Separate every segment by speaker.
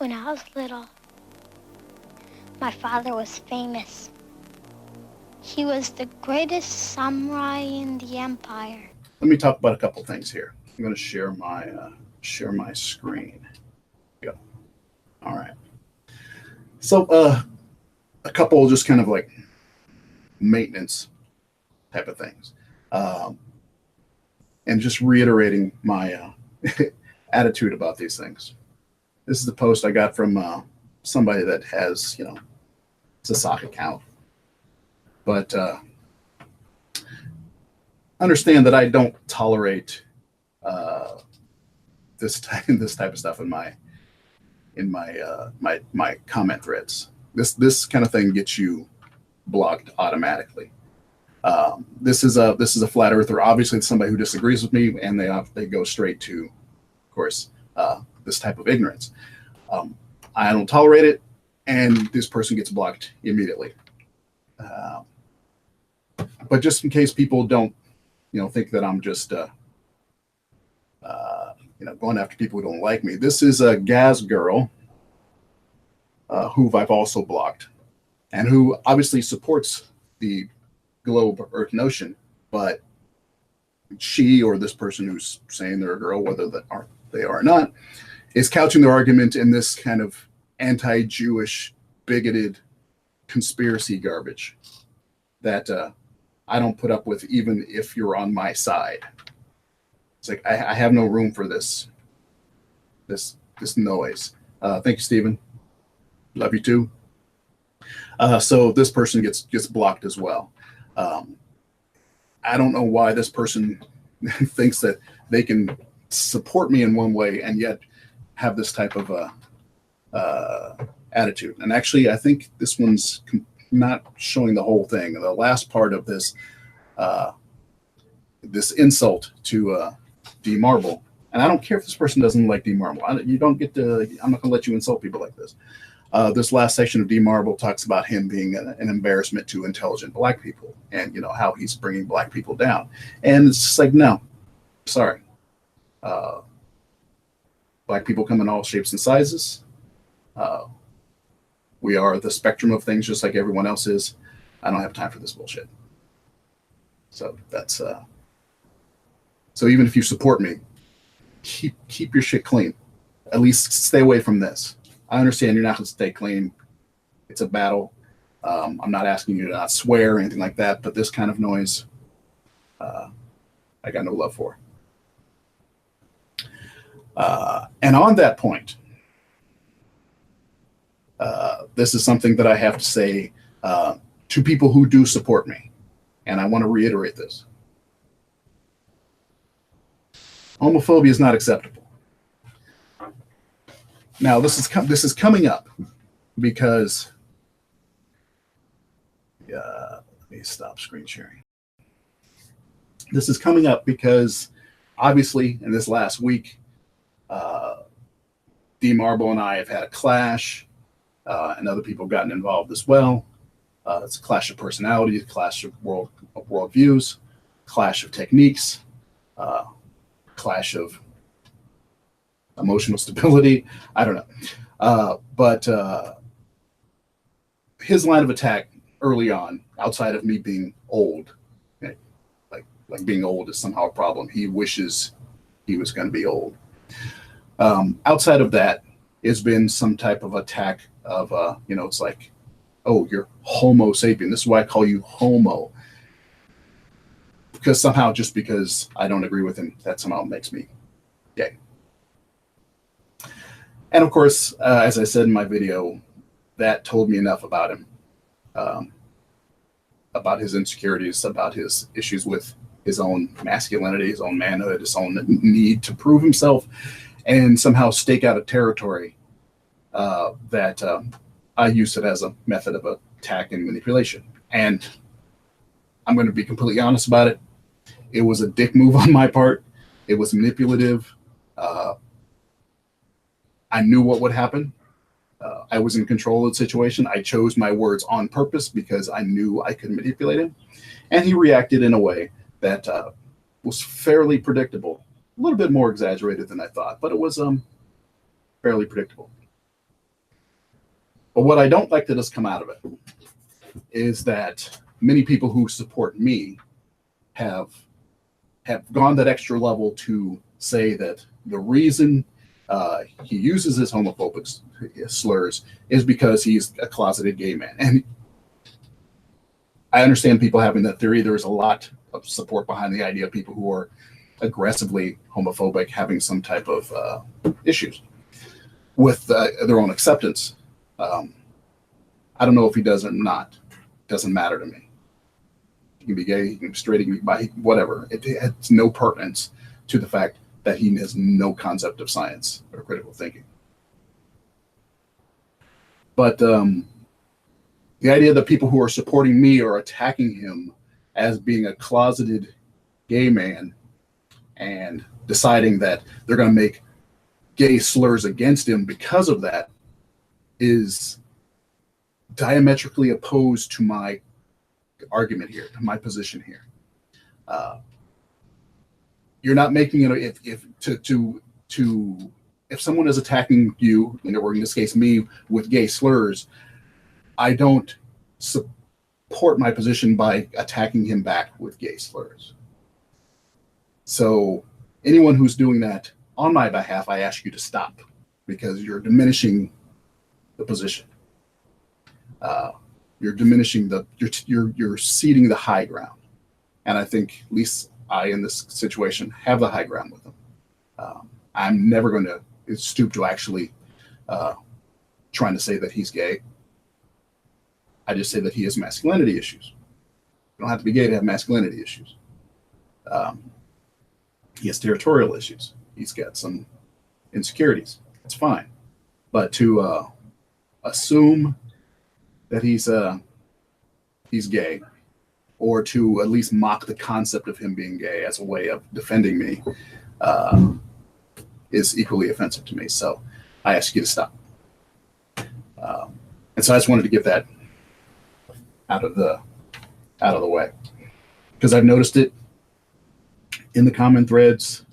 Speaker 1: When I was little, my father was famous. He was the greatest samurai in the empire.
Speaker 2: Let me talk about a couple things here. I'm going to share my screen. Go. All right. So a couple just kind of like maintenance type of things, and just reiterating my attitude about these things. This is the post I got from somebody that has, it's a sock account, but understand that I don't tolerate this type of stuff in my comment threads. This kind of thing gets you blocked automatically. This is a flat earther. Obviously, it's somebody who disagrees with me, and they go straight to, of course, this type of ignorance. I don't tolerate it, and this person gets blocked immediately. But just in case people don't, think that I'm just, going after people who don't like me. This is a Gaz girl who I've also blocked, and who obviously supports the globe Earth notion, but she, or this person who's saying they're a girl, whether they are or not, is couching their argument in this kind of anti-Jewish, bigoted conspiracy garbage that I don't put up with, even if you're on my side. It's like I have no room for this noise. Thank you, Stephen. Love you too. So this person gets blocked as well. I don't know why this person thinks that they can support me in one way and yet have this type of attitude. And actually, I think this one's not showing the whole thing. The last part of this this insult to D Marble, and I don't care if this person doesn't like D Marble. You don't get to. I'm not going to let you insult people like this. This last section of D Marble talks about him being an embarrassment to intelligent Black people, and how he's bringing Black people down. And it's just like, no, sorry. Black people come in all shapes and sizes. We are the spectrum of things, just like everyone else is. I don't have time for this bullshit. So that's so even if you support me, keep your shit clean. At least stay away from this. I understand you're not going to stay clean. It's a battle. I'm not asking you to not swear or anything like that, but this kind of noise, I got no love for. And on that point, this is something that I have to say to people who do support me, and I want to reiterate this. Homophobia is not acceptable. Now, this is coming up because let me stop screen sharing. This is coming up because obviously in this last week, D Marble and I have had a clash, and other people have gotten involved as well. It's a clash of personalities, clash of worldviews, clash of techniques, clash of emotional stability. I don't know. But his line of attack early on, outside of me being old, like being old is somehow a problem. He wishes he was going to be old. Outside of that, it's been some type of attack of, it's like, oh, you're Homo sapien. This is why I call you Homo. Because somehow, just because I don't agree with him, that somehow makes me gay. And of course, as I said in my video, that told me enough about him, about his insecurities, about his issues with his own masculinity, his own manhood, his own need to prove himself and somehow stake out a territory that I used it as a method of attack and manipulation. And I'm going to be completely honest about it. It was a dick move on my part. It was manipulative. I knew what would happen. I was in control of the situation. I chose my words on purpose because I knew I could manipulate him. And he reacted in a way that was fairly predictable. A little bit more exaggerated than I thought, but it was fairly predictable. But what I don't like that has come out of it is that many people who support me have gone that extra level to say that the reason he uses his homophobic slurs is because he's a closeted gay man. And I understand people having that theory. There's a lot of support behind the idea of people who are aggressively homophobic having some type of issues with their own acceptance. I don't know if he does or not. It doesn't matter to me. He can be gay, he can be straight, he can be bi, whatever. It has no pertinence to the fact that he has no concept of science or critical thinking. But the idea that people who are supporting me are attacking him as being a closeted gay man and deciding that they're going to make gay slurs against him because of that is diametrically opposed to my argument here, to my position here. You're not making it if someone is attacking you, or in this case me, with gay slurs, I don't support my position by attacking him back with gay slurs. So anyone who's doing that on my behalf, I ask you to stop, because you're diminishing the position. You're diminishing you're ceding the high ground. And I think at least I, in this situation, have the high ground with him. I'm never going to stoop to actually trying to say that he's gay. I just say that he has masculinity issues. You don't have to be gay to have masculinity issues. He has territorial issues. He's got some insecurities. It's fine. But to assume that he's gay, or to at least mock the concept of him being gay as a way of defending me, is equally offensive to me. So I ask you to stop. And so I just wanted to get that out of the way, because I've noticed it in the comment threads.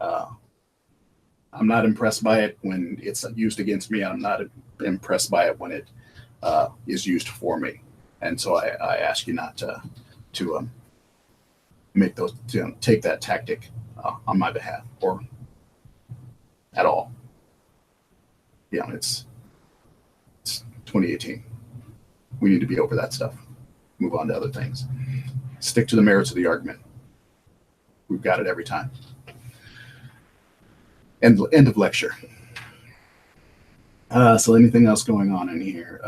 Speaker 2: I'm not impressed by it when it's used against me. I'm not impressed by it when it is used for me. And so I ask you not to make those, take that tactic on my behalf or at all. It's 2018. We need to be over that stuff. Move on to other things. Stick to the merits of the argument. We've got it every time. End of lecture. So anything else going on in here?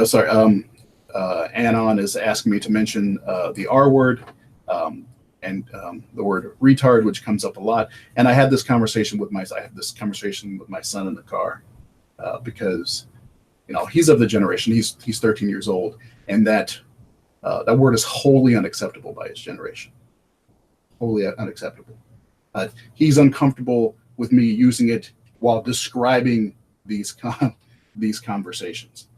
Speaker 2: Sorry. Anon is asking me to mention the R word and the word retard, which comes up a lot. And I had this conversation with my son in the car because he's of the generation. He's 13 years old, and that word is wholly unacceptable by his generation. Wholly unacceptable. He's uncomfortable with me using it while describing these conversations.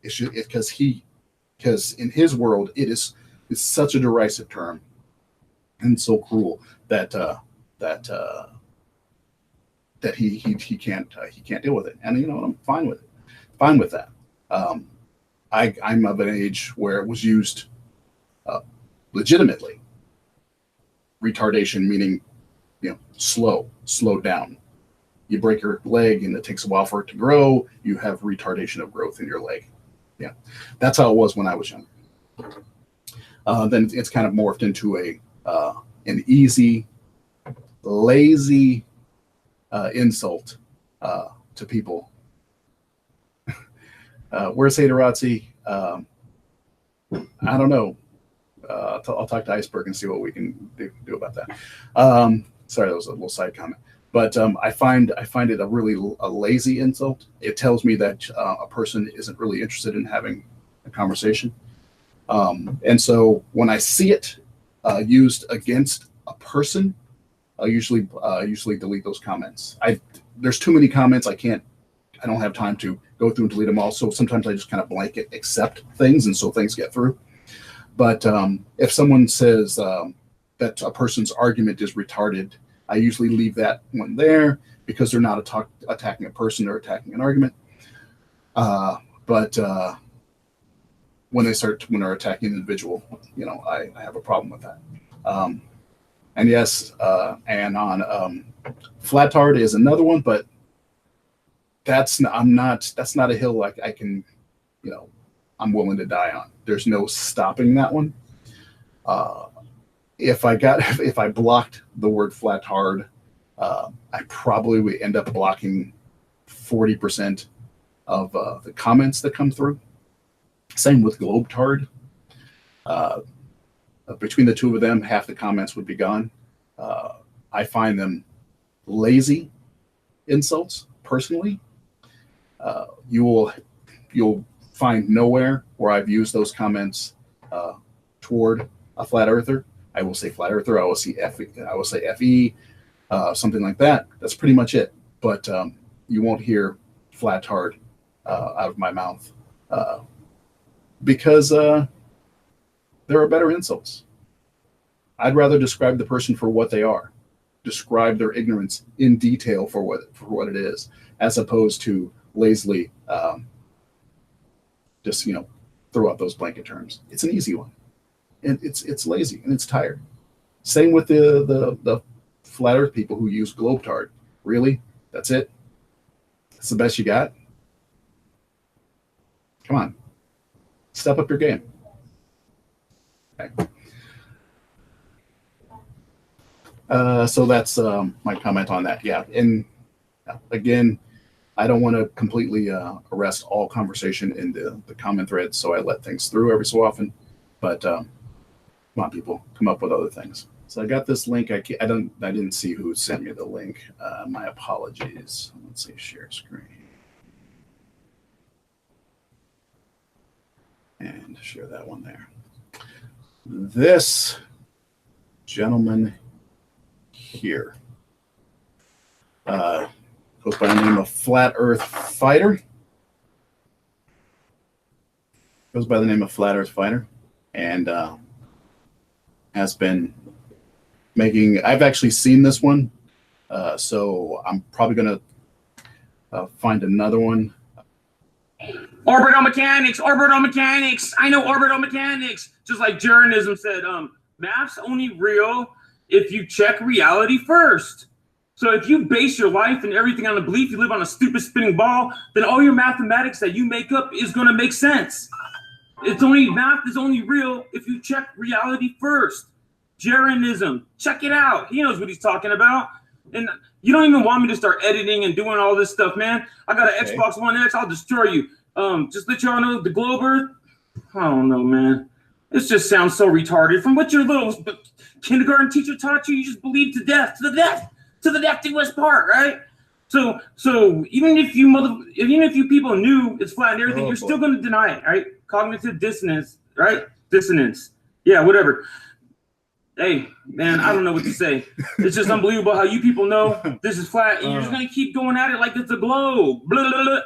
Speaker 2: Because in his world it's such a derisive term and so cruel that he can't deal with it. And I'm fine with it. Fine with that. I'm of an age where it was used legitimately. Retardation meaning slow down. You break your leg and it takes a while for it to grow. You have retardation of growth in your leg. Yeah, that's how it was when I was young. Then it's kind of morphed into an easy, lazy insult to people. Where's Haterazzi? I don't know. I'll talk to Iceberg and see what we can do about that. Sorry, that was a little side comment. But I find it a lazy insult. It tells me that a person isn't really interested in having a conversation. And so when I see it used against a person, I usually delete those comments. There's too many comments. I don't have time to go through and delete them all. So sometimes I just kind of blanket accept things, and so things get through. But if someone says that a person's argument is retarded, I usually leave that one there because they're not attacking a person or attacking an argument. But when they're attacking an individual, I have a problem with that. And yes, and on Flattard is another one, but that's not a hill like I can, I'm willing to die on. There's no stopping that one. If I blocked the word Flattard, I probably would end up blocking 40% of the comments that come through. Same with Globetard. Between the two of them, half the comments would be gone. I find them lazy insults personally. You'll find nowhere where I've used those comments toward a flat earther. I will say flat earther. I will say FE, something like that. That's pretty much it. But you won't hear Flattard out of my mouth because there are better insults. I'd rather describe the person for what they are, describe their ignorance in detail for what it is, as opposed to lazily just throw out those blanket terms. It's an easy one, and it's lazy and it's tired. Same with the flat Earth people who use Globetard. Really, that's it? That's the best you got? Come on, step up your game. Okay. So that's my comment on that. Yeah, and again, I don't want to completely arrest all conversation in the comment thread, so I let things through every so often. But come on, people, come up with other things. So I got this link. I didn't see who sent me the link. My apologies. Let's see, share screen and share that one there. This gentleman here goes by the name of Flat Earth Fighter. And has been making. I've actually seen this one, so I'm probably gonna find another one.
Speaker 3: Orbital mechanics. I know orbital mechanics. Just like Jeranism said, math's only real if you check reality first. So if you base your life and everything on the belief you live on a stupid spinning ball, then all your mathematics that you make up is going to make sense. Math is only real if you check reality first. Jeranism, check it out. He knows what he's talking about. And you don't even want me to start editing and doing all this stuff, man. I got an Xbox One X. I'll destroy you. Just let y'all know the globe Earth. I don't know, man. This just sounds so retarded. From what your little kindergarten teacher taught you, you just believe to the death part, right? So even if you people knew it's flat and everything, you're still going to deny it, right? Cognitive dissonance, right? Dissonance, yeah, whatever. Hey, man, I don't know what to say. It's just unbelievable how you people know this is flat, and you're just going to keep going at it like it's a globe. Blah, blah, blah.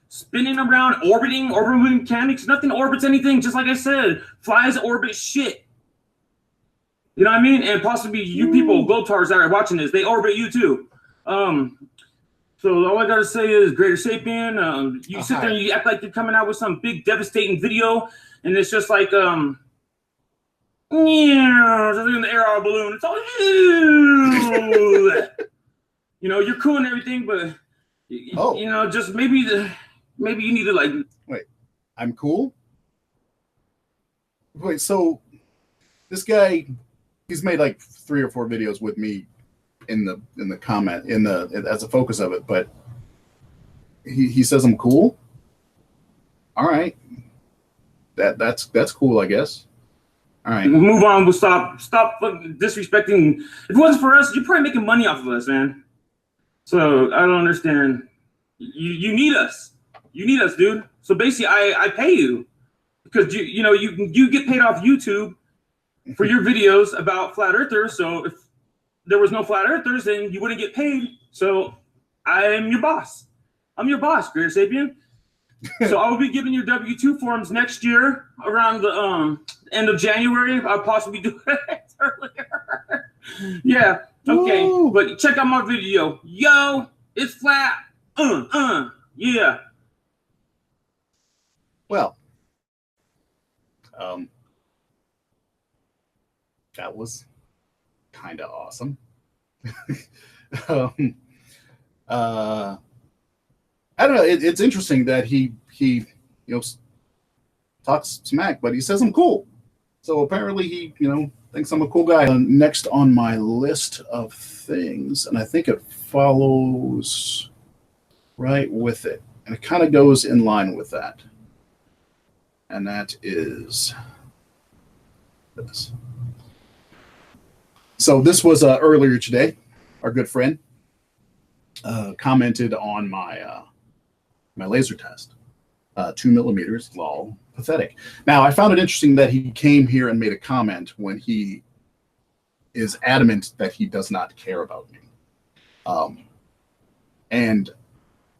Speaker 3: Spinning around, orbital mechanics. Nothing orbits anything. Just like I said, flies orbit shit. You know what I mean? And possibly you people, Globetars that are watching this, they orbit you too. So all I gotta say is GreaterSapien. You sit there and you act like you're coming out with some big devastating video, and it's just like just in the air on a balloon. It's all you're cool and everything, but just maybe you need to
Speaker 2: wait. I'm cool. Wait, so this guy, he's made like 3 or 4 videos with me in the comment as a focus of it, but he says I'm cool. All right, that's cool, I guess. All right,
Speaker 3: move on. We'll stop disrespecting. If it wasn't for us, you're probably making money off of us, man. So I don't understand. You need us. You need us, dude. So basically, I pay you because you get paid off YouTube for your videos about flat earthers. So if there was no flat earthers, then you wouldn't get paid. So I'm your boss. I'm your boss, GreaterSapien. So I will be giving your W-2 forms next year around the end of January. I'll possibly do it earlier. Yeah. Okay. Woo. But check out my video. Yo, It's flat. Yeah.
Speaker 2: Well, that was kind of awesome. I don't know. It's interesting that he talks smack, but he says I'm cool. So apparently he thinks I'm a cool guy. Next on my list of things, and I think it follows right with it, and it kind of goes in line with that, and that is this. So this was earlier today. Our good friend commented on my my laser test. 2 millimeters, lol, pathetic. Now, I found it interesting that he came here and made a comment when he is adamant that he does not care about me. And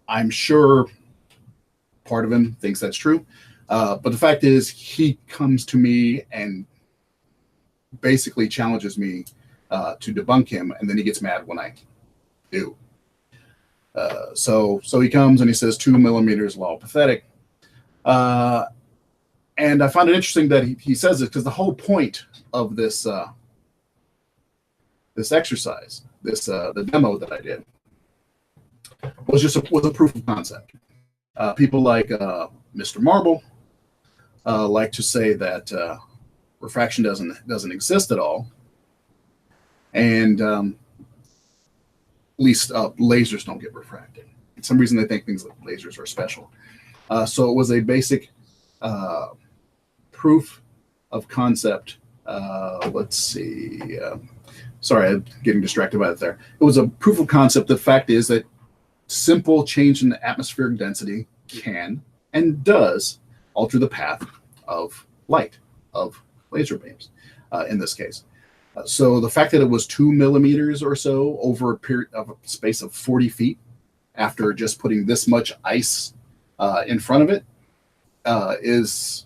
Speaker 2: I'm sure part of him thinks that's true. But the fact is, he comes to me and basically challenges me to debunk him, and then he gets mad when I do. So he comes and he says 2 millimeters, lol, pathetic. And I found it interesting that he says it because the whole point of this this exercise, the demo that I did, was a proof of concept. People like Mr. Marble like to say that refraction doesn't exist at all, and at least lasers don't get refracted. For some reason, they think things like lasers are special. So it was a basic proof of concept. Let's see. Sorry, I'm getting distracted by it there. It was a proof of concept. The fact is that simple change in atmospheric density can and does alter the path of light, of laser beams, in this case. So the fact that it was 2 millimeters or so over a period of a space of 40 feet after just putting this much ice in front of it is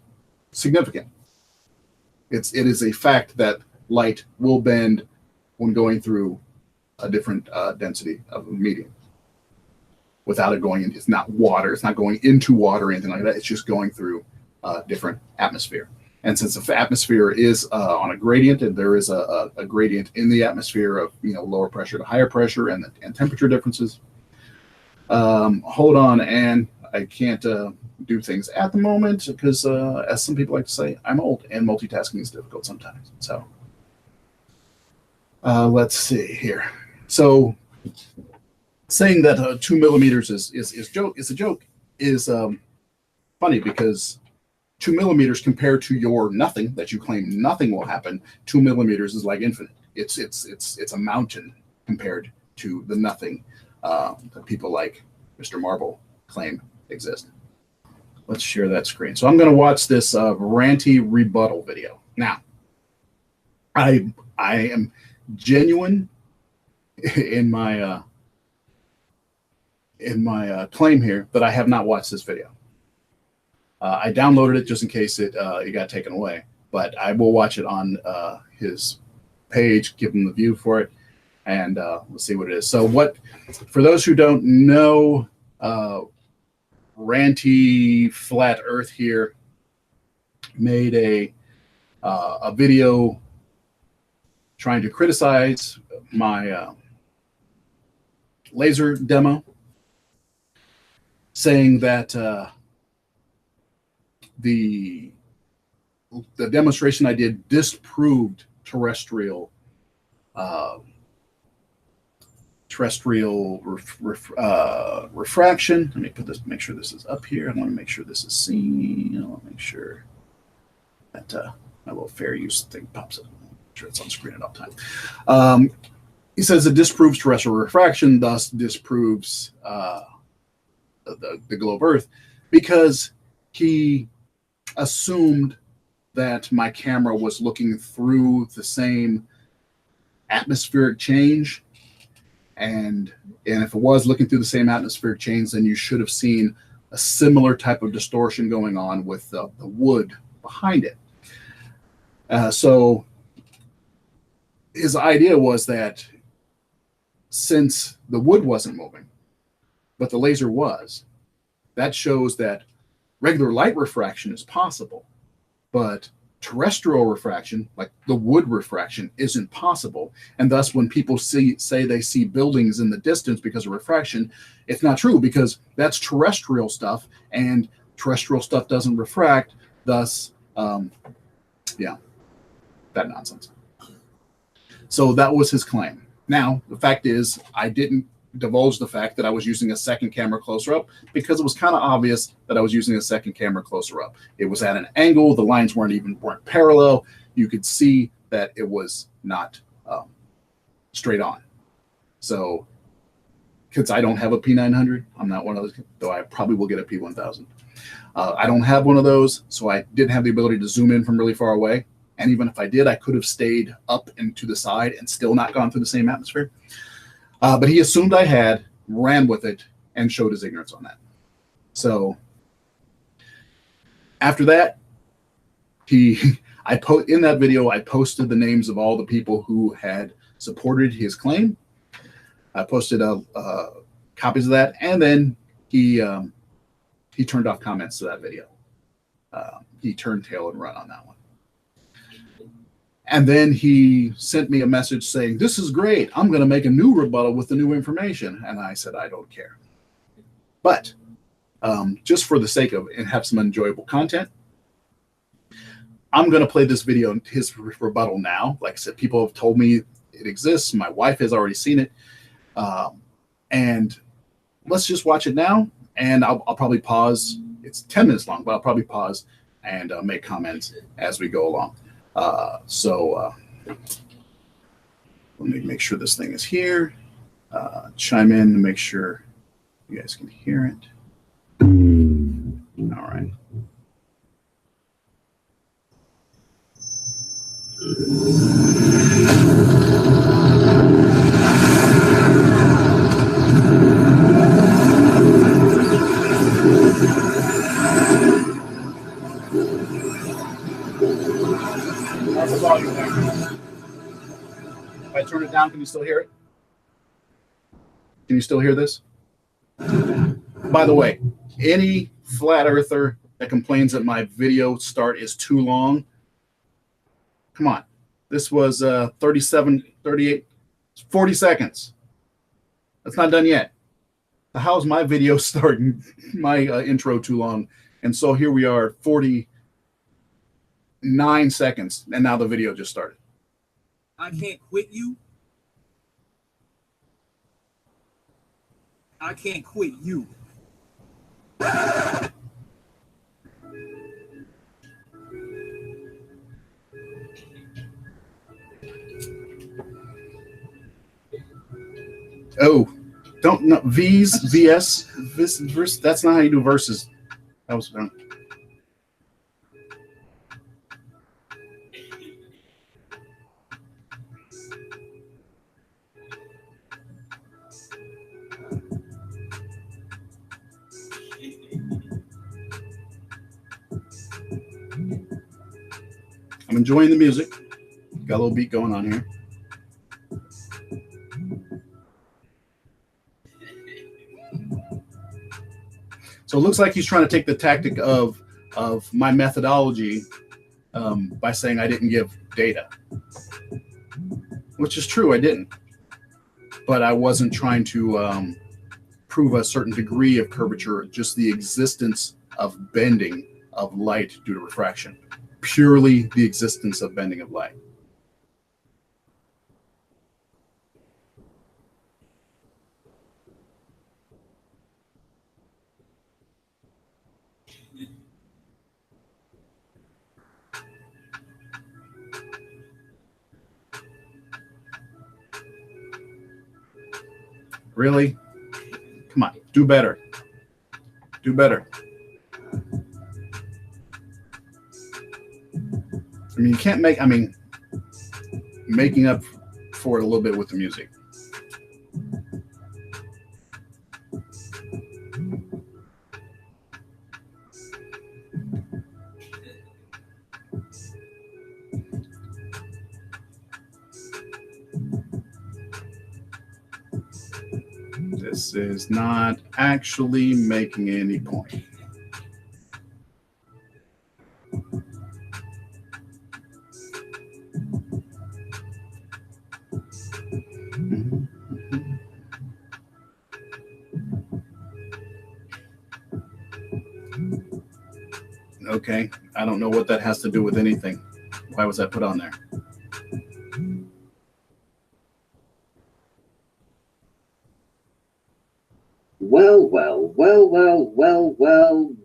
Speaker 2: significant. It is a fact that light will bend when going through a different density of a medium without it going in. It's not water. It's not going into water or anything like that. It's just going through a different atmosphere. And since the atmosphere is on a gradient, and there is a gradient in the atmosphere of lower pressure to higher pressure and temperature differences. Hold on, and I can't do things at the moment because, as some people like to say, I'm old and multitasking is difficult sometimes. So let's see here. So saying that 2 millimeters is a joke is funny because 2 millimeters compared to your nothing that you claim nothing will happen. 2 millimeters is like infinite. It's a mountain compared to the nothing that people like Mr. Marble claim exist. Let's share that screen. So I'm going to watch this Ranty rebuttal video. Now, I am genuine in my claim here that I have not watched this video. I downloaded it just in case it got taken away, but I will watch it on his page, give him the view for it, and let's see what it is. So for those who don't know, Ranty Flat Earth here made a video trying to criticize my laser demo, saying that the demonstration I did disproved terrestrial refraction. Let me make sure this is up here. I want to make sure this is seen. I want to make sure that my little fair use thing pops up. Make sure it's on screen at all time. He says it disproves terrestrial refraction, thus disproves the globe Earth, because he assumed that my camera was looking through the same atmospheric change, and if it was looking through the same atmospheric change, then you should have seen a similar type of distortion going on with the wood behind it. So his idea was that since the wood wasn't moving, but the laser was. That shows that regular light refraction is possible, but terrestrial refraction, like the wood refraction, isn't possible. And thus, when people say they see buildings in the distance because of refraction, it's not true, because that's terrestrial stuff, and terrestrial stuff doesn't refract. Thus, yeah, that nonsense. So that was his claim. Now, the fact is, I didn't divulge the fact that I was using a second camera closer up, because it was kind of obvious that I was using a second camera closer up. It was at an angle. The lines weren't parallel. You could see that it was not straight on. So, because I don't have a P900, I'm not one of those, though I probably will get a P1000. I don't have one of those, so I didn't have the ability to zoom in from really far away. And even if I did, I could have stayed up and to the side and still not gone through the same atmosphere. But he assumed I had, ran with it, and showed his ignorance on that. So after that, in that video, I posted the names of all the people who had supported his claim. I posted copies of that, and then he turned off comments to that video. He turned tail and run on that one. And then he sent me a message saying, "This is great. I'm going to make a new rebuttal with the new information." And I said, I don't care. But just for the sake of and have some enjoyable content, I'm going to play this video, his rebuttal now. Like I said, people have told me it exists. My wife has already seen it. And let's just watch it now. And I'll probably pause. It's 10 minutes long, but I'll probably pause and make comments as we go along. So let me make sure this thing is here. Chime in to make sure you guys can hear it. All right. How's the volume there? If I turn it down, can you still hear it? Can you still hear this? By the way, any flat earther that complains that my video start is too long, come on. This was 37, 38, 40 seconds. That's not done yet. How's my video starting, my intro too long? And so here we are, 49 seconds, and now the video just started.
Speaker 4: I can't quit you. I can't quit you.
Speaker 2: Oh, don't know VS, verse. That's not how you do verses. That was wrong. I'm enjoying the music. Got a little beat going on here. So it looks like he's trying to take the tactic of my methodology by saying I didn't give data, which is true, I didn't. But I wasn't trying to prove a certain degree of curvature, just the existence of bending of light due to refraction. Purely the existence of bending of light. Really? Come on, do better. Do better. I mean, you can't make, making up for it a little bit with the music. This. This is not actually making any point. Okay, I don't know what that has to do with anything. Why was that put on there?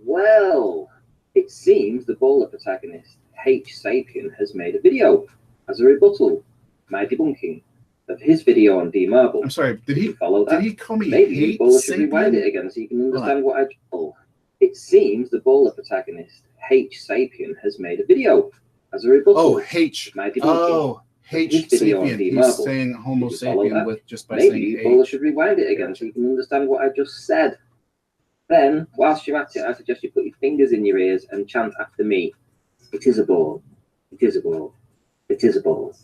Speaker 5: Well. It seems the bowler protagonist, H-Sapien, has made a video as a rebuttal, my debunking, of his video on D-Marble.
Speaker 2: I'm sorry, did he
Speaker 5: follow that?
Speaker 2: Did he call me
Speaker 5: Maybe the bowler should
Speaker 2: H-Sapien?
Speaker 5: rewind it again so you can understand what I told. It seems the bowler protagonist, H-Sapien, has made a video as a rebuttal.
Speaker 2: Oh, my debunking. Oh, H-Sapien. He's saying homo sapien with just by
Speaker 5: Maybe
Speaker 2: saying
Speaker 5: the bowler should rewind it again so you can understand what I just said. Then, whilst you're at it, I suggest you put your fingers in your ears and chant after me. It is a ball. It is a ball. It is a ball.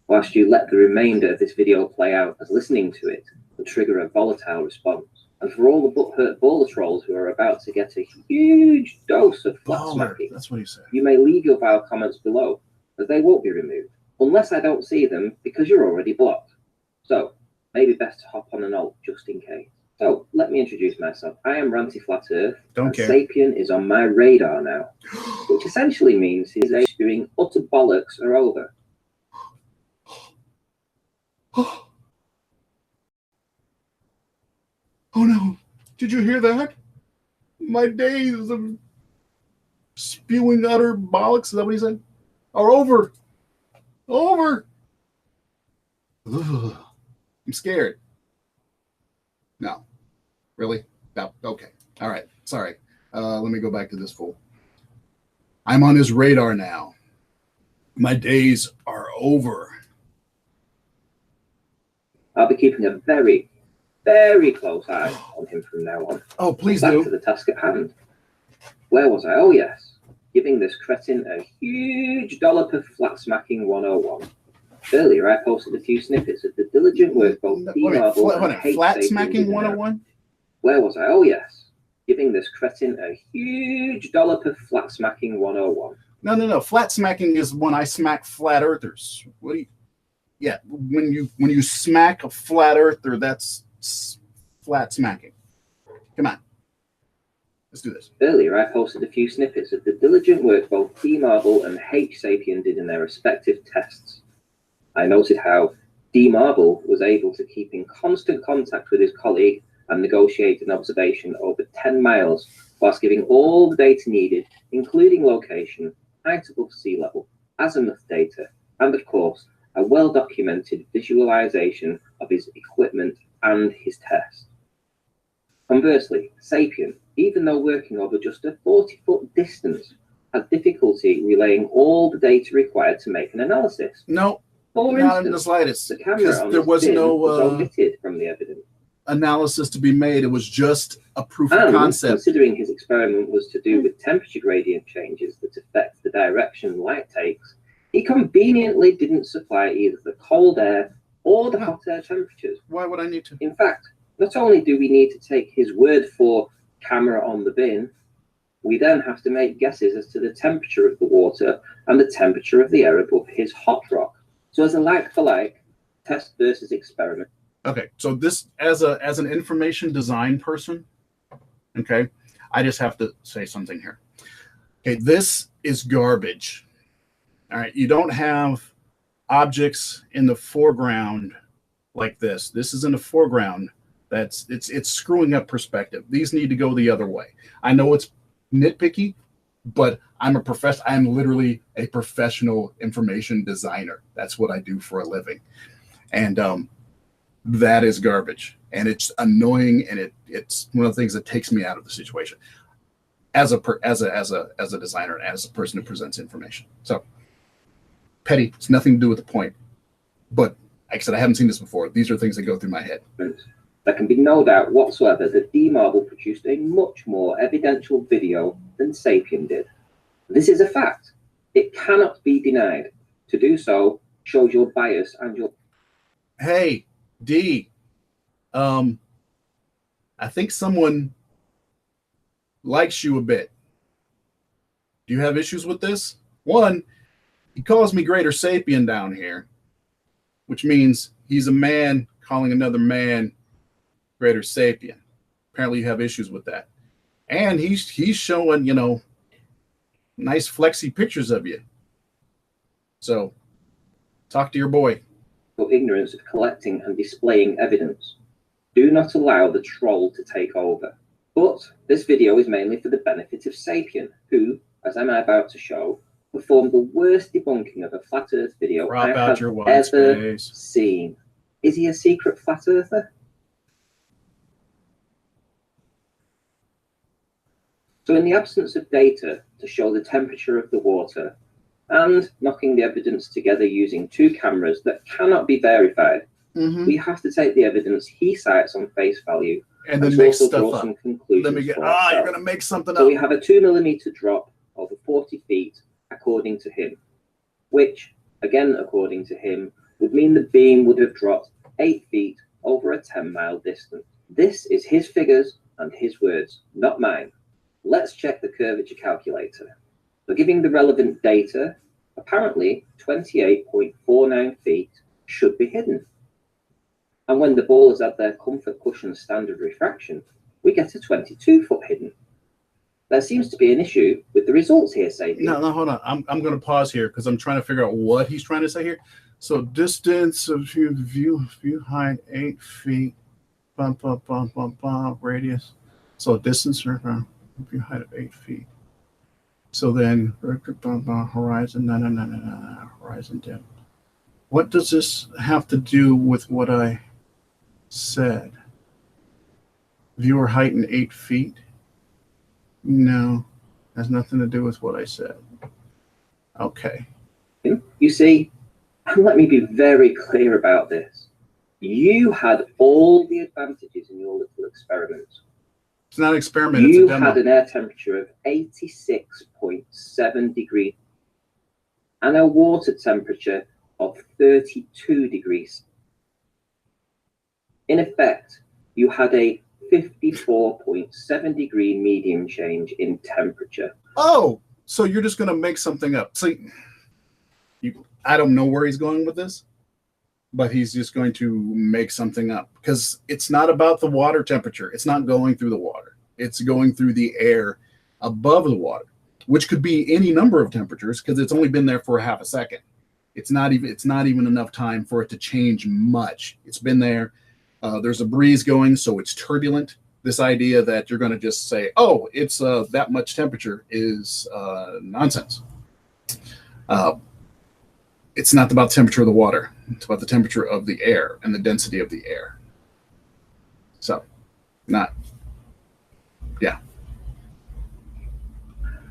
Speaker 5: Whilst you let the remainder of this video play out, as listening to it will trigger a volatile response. And for all the butthurt bowler trolls who are about to get a huge dose of flat smacking,
Speaker 2: that's what he said.
Speaker 5: You may leave your vile comments below, as they won't be removed, unless I don't see them because you're already blocked. So, maybe best to hop on an alt just in case. So, let me introduce myself. I am Ranty Flat Earth, and Sapien is on my radar now, which essentially means his age doing utter bollocks are over.
Speaker 2: Oh no, did you hear that? My days of spewing utter bollocks, is that what he said? Are over. Over. Ugh. I'm scared. No. Really? No. Okay. All right. Sorry. Let me go back to this fool. I'm on his radar now. My days are over.
Speaker 5: I'll be keeping a very, very close eye on him from now on.
Speaker 2: Oh, please
Speaker 5: back
Speaker 2: do.
Speaker 5: To the task at hand. Where was I? Oh, yes. Giving this cretin a huge dollop of flat smacking 101. Earlier, I posted a few snippets of the diligent work both D-Marble and
Speaker 2: flat smacking 101?
Speaker 5: Where was I? Oh, yes. Giving this cretin a huge dollop of flat smacking 101.
Speaker 2: No. Flat smacking is when I smack flat earthers. What do you? Yeah, when you smack a flat earther, that's flat smacking. Come on. Let's do this.
Speaker 5: Earlier, I posted a few snippets of the diligent work both D-Marble and H-Sapien did in their respective tests. I noted how D-Marble was able to keep in constant contact with his colleague and negotiate an observation over 10 miles, whilst giving all the data needed, including location, height above sea level, azimuth data, and of course, a well-documented visualization of his equipment and his test. Conversely, Sapien, even though working over just a 40-foot distance, had difficulty relaying all the data required to make an analysis.
Speaker 2: No,
Speaker 5: For
Speaker 2: not
Speaker 5: instance,
Speaker 2: in the slightest.
Speaker 5: the camera on
Speaker 2: there
Speaker 5: his
Speaker 2: was
Speaker 5: bin
Speaker 2: no
Speaker 5: was omitted from the evidence.
Speaker 2: analysis to be made. It was just a proof of concept.
Speaker 5: Considering his experiment was to do with temperature gradient changes that affect the direction light takes, he conveniently didn't supply either the cold air or the hot air temperatures.
Speaker 2: Why would I need to?
Speaker 5: In fact, not only do we need to take his word for camera on the bin, we then have to make guesses as to the temperature of the water and the temperature of the air above his hot rock. So as a like for like, test versus experiment.
Speaker 2: Okay, so this as an information design person, okay, I just have to say something here. Okay, this is garbage. All right, you don't have objects in the foreground like this. This is in the foreground. It's screwing up perspective. These need to go the other way. I know it's nitpicky, but I'm literally a professional information designer. That's what I do for a living. And that is garbage. And it's annoying, and it's one of the things that takes me out of the situation as a designer and as a person who presents information. So petty, it's nothing to do with the point. But like I said, I haven't seen this before. These are things that go through my head.
Speaker 5: There can be no doubt whatsoever that D-Marble produced a much more evidential video than Sapien did. This is a fact. It cannot be denied. To do so shows your bias and your...
Speaker 2: Hey, D, I think someone likes you a bit. Do you have issues with this? One, he calls me GreaterSapien down here, which means he's a man calling another man GreaterSapien. Apparently you have issues with that. And he's showing, nice flexy pictures of you. So talk to your boy.
Speaker 5: For ignorance of collecting and displaying evidence. Do not allow the troll to take over. But this video is mainly for the benefit of Sapien, who, as I'm about to show, performed the worst debunking of a flat Earth video I have ever seen. Is he a secret flat earther? So in the absence of data to show the temperature of the water, and knocking the evidence together using two cameras that cannot be verified, we have to take the evidence he cites on face value
Speaker 2: and then make stuff up.
Speaker 5: Some conclusions.
Speaker 2: Let me get, you're going to make something up.
Speaker 5: So we have a 2 millimeter drop over 40 feet, according to him, which, again, according to him, would mean the beam would have dropped 8 feet over a 10-mile distance. This is his figures and his words, not mine. Let's check the curvature calculator. So giving the relevant data, apparently 28.49 feet should be hidden. And when the ball is at their comfort cushion standard refraction, we get a 22-foot hidden. There seems to be an issue with the results here, Sapien.
Speaker 2: No, hold on. I'm going to pause here because I'm trying to figure out what he's trying to say here. So distance of view height 8 feet, radius. So distance or view height of 8 feet. So then horizon, horizon depth. What does this have to do with what I said? Viewer height in 8 feet? No, has nothing to do with what I said. Okay.
Speaker 5: You see, and let me be very clear about this. You had all the advantages in your little experiment.
Speaker 2: It's not an experiment.
Speaker 5: You
Speaker 2: it's a demo.
Speaker 5: had an air temperature of 86.7 degrees and a water temperature of 32 degrees. In effect, you had a 54.7 degree medium change in temperature.
Speaker 2: Oh, so you're just going to make something up. See, I don't know where he's going with this, but he's just going to make something up because it's not about the water temperature. It's not going through the water. It's going through the air above the water, which could be any number of temperatures because it's only been there for a half a second. It's not even enough time for it to change much. It's been there. There's a breeze going, so it's turbulent. This idea that you're going to just say, oh, it's that much temperature is nonsense. It's not about the temperature of the water. It's about the temperature of the air and the density of the air. So, yeah.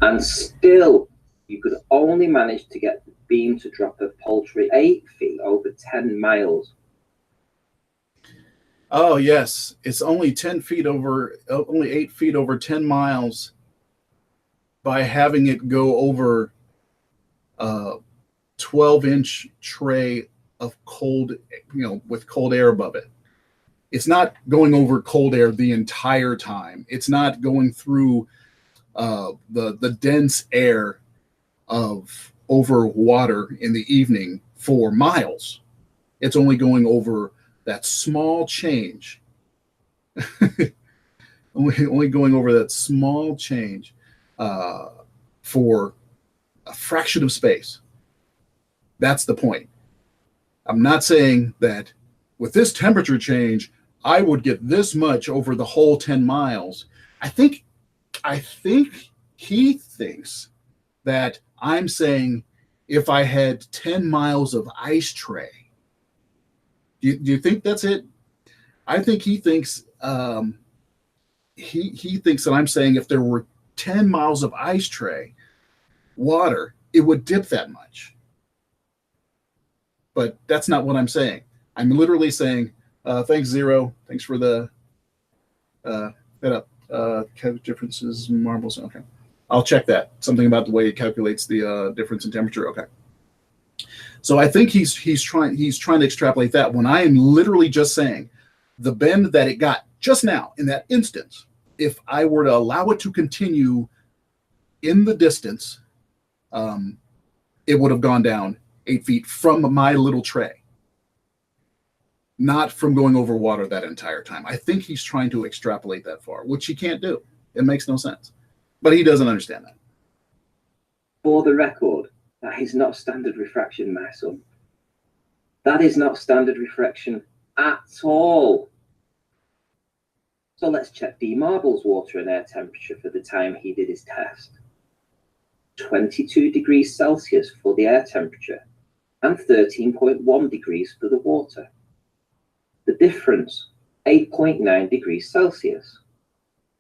Speaker 5: And still, you could only manage to get the beam to drop a paltry 8 feet over 10 miles.
Speaker 2: Oh, yes. It's only 8 feet over 10 miles by having it go over 12-inch tray of cold, with cold air above it. It's not going over cold air the entire time. It's not going through the dense air of over water in the evening for miles. It's only going over that small change. only going over that small change for a fraction of space. That's the point. I'm not saying that with this temperature change, I would get this much over the whole 10 miles. I think he thinks that I'm saying if I had 10 miles of ice tray. Do you think that's it? I think he thinks he thinks that I'm saying if there were 10 miles of ice tray water, it would dip that much. But that's not what I'm saying. I'm literally saying, thanks, Zero. Thanks for the differences, marbles. Okay. I'll check that. Something about the way it calculates the difference in temperature. Okay. So I think he's trying to extrapolate that when I am literally just saying the bend that it got just now, in that instance, if I were to allow it to continue in the distance, it would have gone down 8 feet from my little tray, not from going over water that entire time. I think he's trying to extrapolate that far, which he can't do. It makes no sense. But he doesn't understand that.
Speaker 5: For the record, that is not standard refraction, my son. That is not standard refraction at all. So let's check D. Marble's water and air temperature for the time he did his test. 22 degrees Celsius for the air temperature and 13.1 degrees for the water. The difference, 8.9 degrees Celsius.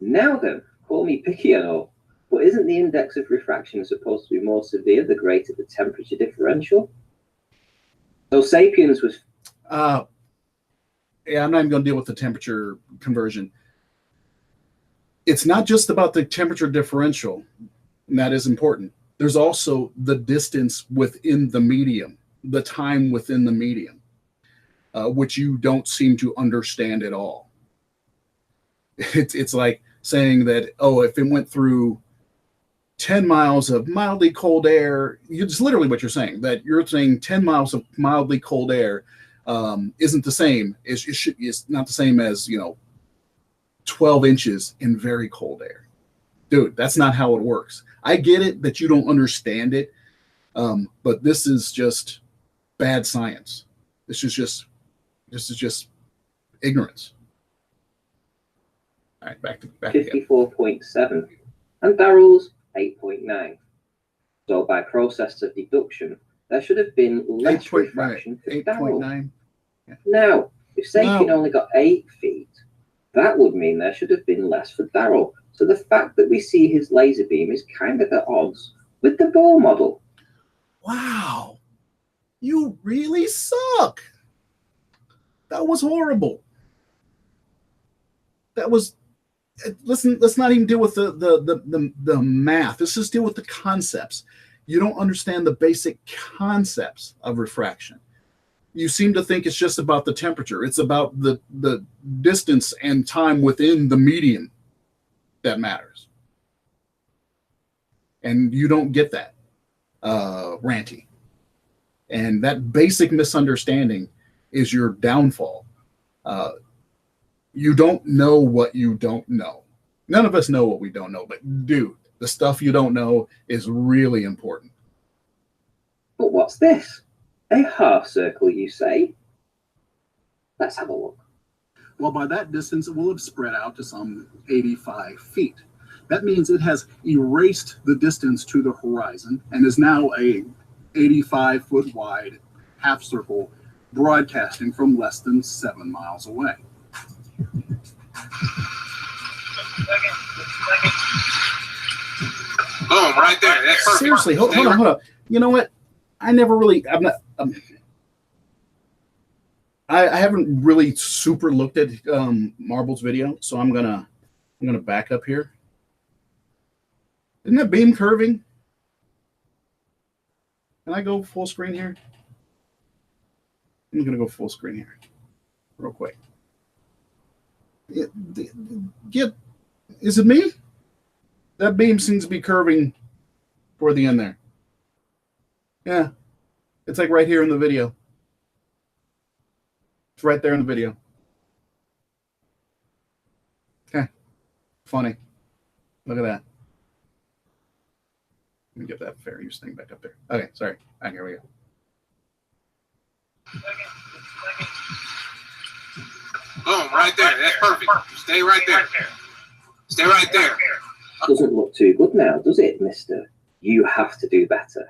Speaker 5: Now then, call me picky and all, but isn't the index of refraction supposed to be more severe the greater the temperature differential? So Sapiens was...
Speaker 2: Yeah, I'm not even going to deal with the temperature conversion. It's not just about the temperature differential, and that is important. There's also the distance within the medium, the time within the medium, which you don't seem to understand at all. It's like saying that, oh, if it went through 10 miles of mildly cold air, it's literally what you're saying, that you're saying 10 miles of mildly cold air isn't the same. It's not the same as, 12 inches in very cold air. Dude, that's not how it works. I get it that you don't understand it, but this is just bad science. This is just ignorance. All right, back to
Speaker 5: 54.7 and Darrell's 8.9. So by process of deduction, there should have been less refraction for Darrell.
Speaker 2: 8.9. Yeah.
Speaker 5: Now, if Sapien only got 8 feet, that would mean there should have been less for Darrell. So the fact that we see his laser beam is kind of at odds with the Bohr model.
Speaker 2: Wow. You really suck. That was horrible. That was... Listen, let's not even deal with the math. Let's just deal with the concepts. You don't understand the basic concepts of refraction. You seem to think it's just about the temperature. It's about the distance and time within the medium that matters. And you don't get that, Ranty. And that basic misunderstanding is your downfall. You don't know what you don't know. None of us know what we don't know, but dude, the stuff you don't know is really important.
Speaker 5: But what's this? A half circle, you say? Let's have a look.
Speaker 6: Well, by that distance, it will have spread out to some 85 feet. That means it has erased the distance to the horizon and is now a 85-foot wide half circle broadcasting from less than 7 miles away.
Speaker 3: Boom, right there. That's perfect.
Speaker 2: Seriously, hold on. You know what? I haven't really super looked at Marble's video, so I'm gonna back up here. Isn't that beam curving? Can I go full screen here? I'm gonna go full screen here, real quick. Is it me? That beam seems to be curving toward the end there. Yeah, it's like right here in the video. It's right there in the video. Okay, funny. Look at that. Let me get that fair use thing back up there. Okay, sorry. All right, here we go.
Speaker 3: Boom, right there. That's perfect. Stay right there. Stay right there.
Speaker 5: Doesn't look too good now, does it, mister? You have to do better.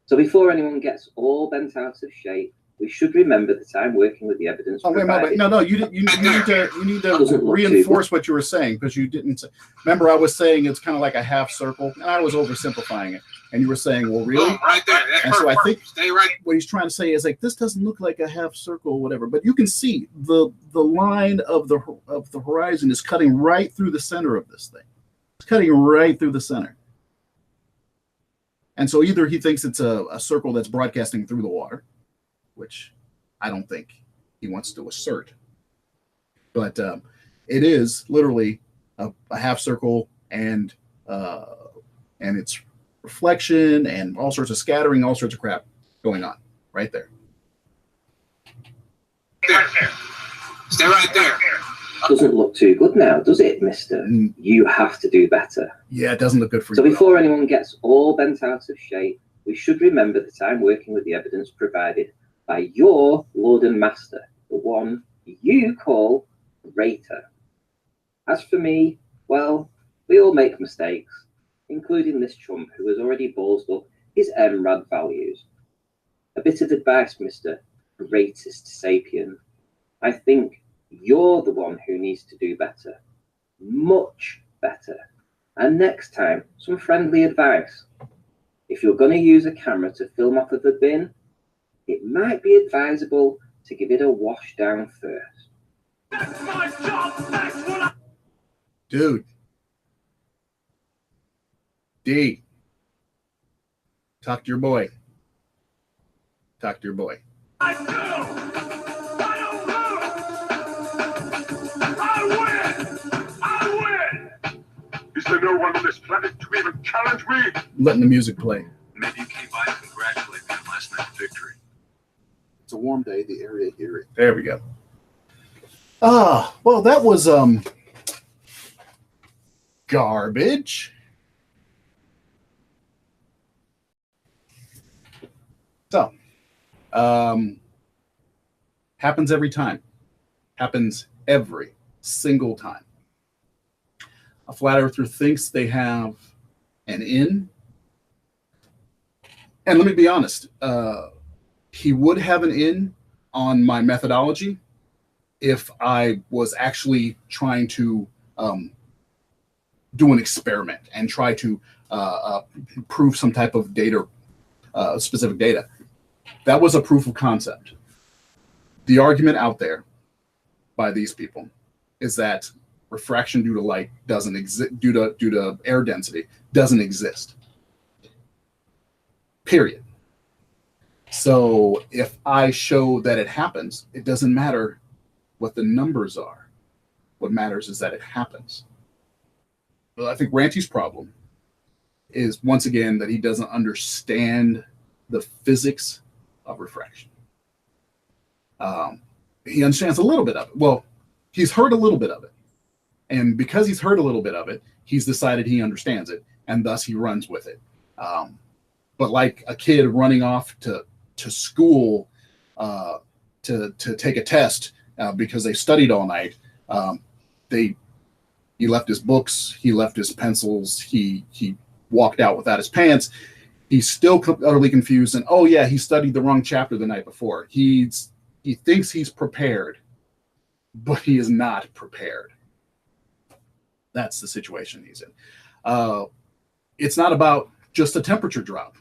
Speaker 5: So before anyone gets all bent out of shape, we should remember that I'm working with the evidence.
Speaker 2: Oh, wait, no, you need to reinforce what you were saying, because you didn't. Remember, I was saying it's kind of like a half circle, and I was oversimplifying it. And you were saying, well, really?
Speaker 3: Boom, right there. That's
Speaker 2: and
Speaker 3: perfect.
Speaker 2: so I think
Speaker 3: Stay right.
Speaker 2: what he's trying to say is like, this doesn't look like a half circle or whatever, but you can see the line of the horizon is cutting right through the center of this thing. It's cutting right through the center. And so either he thinks it's a circle that's broadcasting through the water, which I don't think he wants to assert. But It is literally a half circle and its reflection and all sorts of scattering, all sorts of crap going on right there.
Speaker 4: Stay right there.
Speaker 5: Doesn't look too good now, does it, mister? You have to do better.
Speaker 2: Yeah, it doesn't look good for
Speaker 5: So
Speaker 2: you.
Speaker 5: before anyone gets all bent out of shape, we should remember that I'm working with the evidence provided by your Lord and Master, the one you call Greater. As for me, well, we all make mistakes, including this chump who has already ballsed up his MRAD values. A bit of advice, Mr. Greatest Sapien. I think you're the one who needs to do better. Much better. And next time, some friendly advice. If you're going to use a camera to film off of a bin, it might be advisable to give it a wash down first.
Speaker 3: That's my job. That's what I...
Speaker 2: Dude. D. Talk to your boy. Talk to your boy.
Speaker 3: I do. I don't lose. I win.
Speaker 7: Is there no one on this planet to even challenge me?
Speaker 2: Letting the music play.
Speaker 7: Maybe you came by to congratulate me on last night's victory.
Speaker 6: It's a warm day. The area here.
Speaker 2: There we go. Well, that was garbage. So, happens every time. Happens every single time. A flat earther thinks they have an in. And let me be honest, he would have an in on my methodology if I was actually trying to do an experiment and try to prove some type of data, specific data. That was a proof of concept. The argument out there by these people is that refraction due to light doesn't exist, due to air density doesn't exist. Period. So if I show that it happens, it doesn't matter what the numbers are. What matters is that it happens. Well, I think Ranty's problem is, once again, that he doesn't understand the physics of refraction. He understands a little bit of it. Well, he's heard a little bit of it. And because he's heard a little bit of it, he's decided he understands it, and thus he runs with it. But like a kid running off to school to take a test because they studied all night, he left his books, he left his pencils, he walked out without his pants. He's still utterly confused, and oh yeah, he studied the wrong chapter the night before. He thinks he's prepared, but he is not prepared. That's the situation he's in. It's not about just a temperature drop.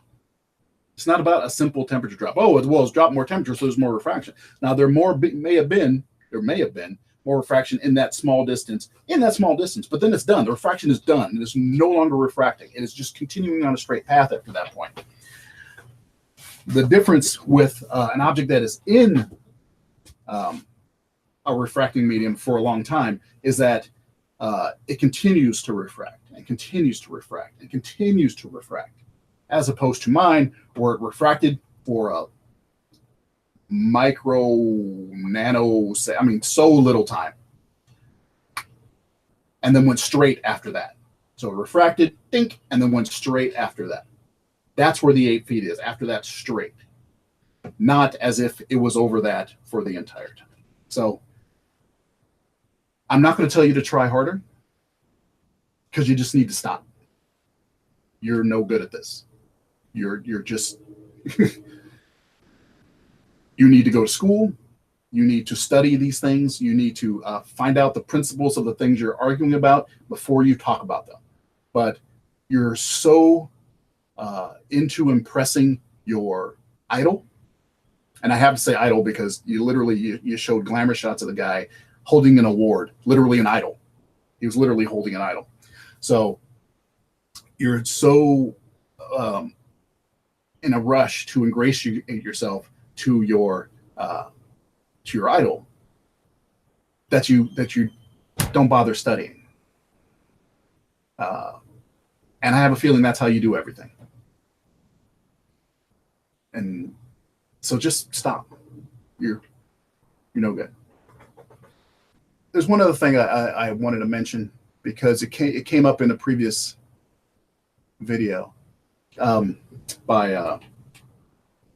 Speaker 2: It's not about a simple temperature drop. Oh, well, it's dropped more temperature, so there's more refraction. Now, there may have been more refraction in that small distance, but then it's done. The refraction is done. It is no longer refracting. It is just continuing on a straight path after that point. The difference with an object that is in a refracting medium for a long time is that it continues to refract and continues to refract and continues to refract, as opposed to mine, where it refracted for a so little time, and then went straight after that. So it refracted, think, and then went straight after that. That's where the 8 feet is, after that straight, not as if it was over that for the entire time. So I'm not going to tell you to try harder, because you just need to stop. You're no good at this. You're just you need to go to school. You need to study these things. You need to find out the principles of the things you're arguing about before you talk about them. But you're so into impressing your idol. And I have to say idol because you showed glamour shots of the guy holding an award, literally an idol. He was literally holding an idol. So you're so in a rush to ingratiate yourself to your idol that you don't bother studying. And I have a feeling that's how you do everything. And so just stop. You're no good. There's one other thing I wanted to mention because it came up in a previous video by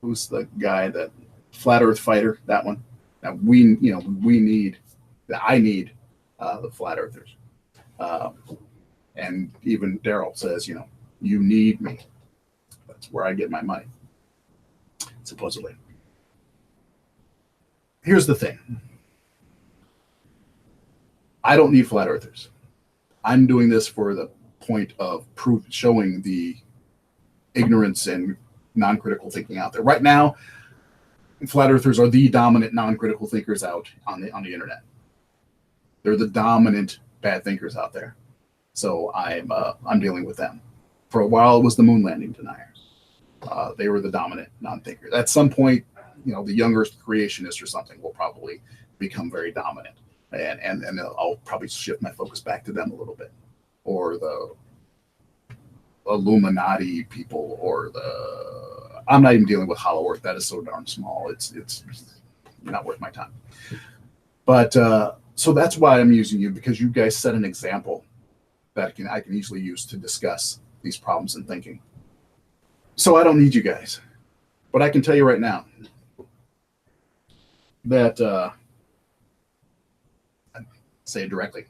Speaker 2: who's the guy, that Flat Earth Fighter, that one. That I need the Flat Earthers. And even Daryl says, you need me. That's where I get my money, supposedly. Here's the thing. I don't need Flat Earthers. I'm doing this for the point of showing the ignorance and non-critical thinking out there. Right now, Flat Earthers are the dominant non-critical thinkers out on the internet. They're the dominant bad thinkers out there. So I'm dealing with them. For a while, it was the moon landing deniers. They were the dominant non-thinkers. At some point, the younger creationists or something will probably become very dominant, and I'll probably shift my focus back to them a little bit, or the Illuminati people, or I'm not even dealing with Hollow Earth. That is so darn small. It's not worth my time. But so that's why I'm using you, because you guys set an example that I can easily use to discuss these problems in thinking. So I don't need you guys, but I can tell you right now that I say it directly,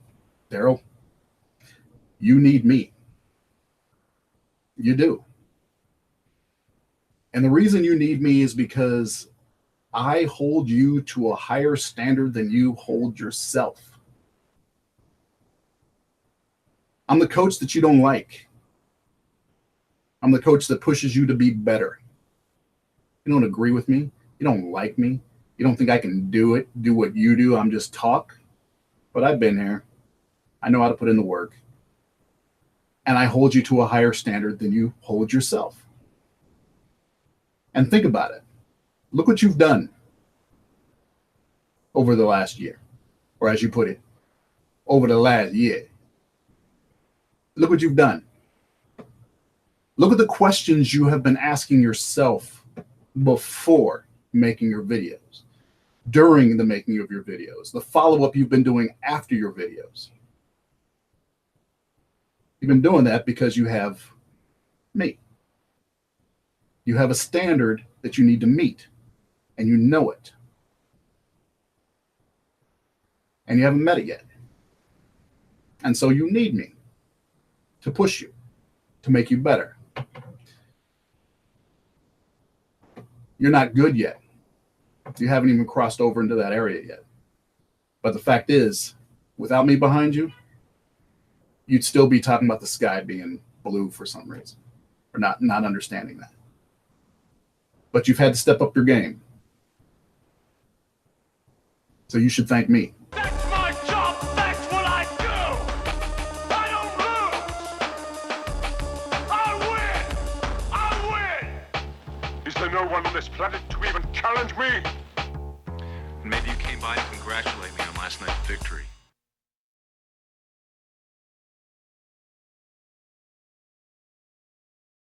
Speaker 2: Daryl, you need me. You do. And the reason you need me is because I hold you to a higher standard than you hold yourself. I'm the coach that you don't like. I'm the coach that pushes you to be better. You don't agree with me. You don't like me. You don't think I can do what you do. I'm just talk. But I've been here. I know how to put in the work. And I hold you to a higher standard than you hold yourself. And think about it. Look what you've done over the last year. Or as you put it, over the last year. Look what you've done. Look at the questions you have been asking yourself before making your videos, during the making of your videos, the follow-up you've been doing after your videos. You've been doing that because you have me. You have a standard that you need to meet, and you know it. And you haven't met it yet. And so you need me to push you, to make you better. You're not good yet. You haven't even crossed over into that area yet. But the fact is, without me behind you, you'd still be talking about the sky being blue for some reason, or not understanding that. But you've had to step up your game. So you should thank me.
Speaker 7: That's my job. That's what I do. I don't lose. I win. Is there no one on this planet to even challenge me?
Speaker 8: Maybe you came by to congratulate me on last night's victory.